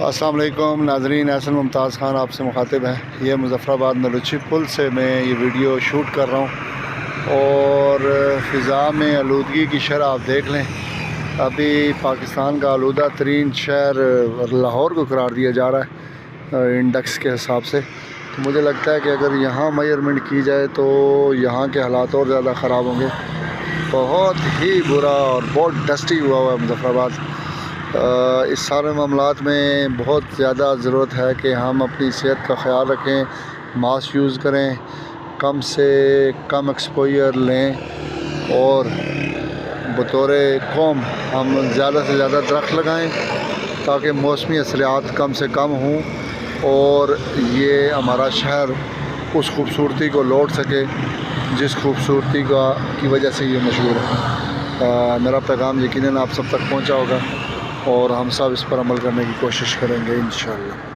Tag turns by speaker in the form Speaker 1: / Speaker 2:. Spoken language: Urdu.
Speaker 1: السلام علیکم ناظرین، احسن ممتاز خان آپ سے مخاطب ہیں۔ یہ مظفرآباد نلوچی پل سے میں یہ ویڈیو شوٹ کر رہا ہوں اور فضا میں آلودگی کی شرح آپ دیکھ لیں۔ ابھی پاکستان کا آلودہ ترین شہر لاہور کو قرار دیا جا رہا ہے انڈیکس کے حساب سے، تو مجھے لگتا ہے کہ اگر یہاں میجرمنٹ کی جائے تو یہاں کے حالات اور زیادہ خراب ہوں گے۔ بہت ہی برا اور بہت ڈسٹی ہوا ہے مظفرآباد۔ اس سارے معاملات میں بہت زیادہ ضرورت ہے کہ ہم اپنی صحت کا خیال رکھیں، ماسک یوز کریں، کم سے کم ایکسپوئر لیں اور بطور قوم ہم زیادہ سے زیادہ درخت لگائیں تاکہ موسمی اثرات کم سے کم ہوں اور یہ ہمارا شہر اس خوبصورتی کو لوٹ سکے جس خوبصورتی کی وجہ سے یہ مشہور ہے۔ میرا پیغام یقیناً آپ سب تک پہنچا ہوگا اور ہم سب اس پر عمل کرنے کی کوشش کریں گے انشاءاللہ۔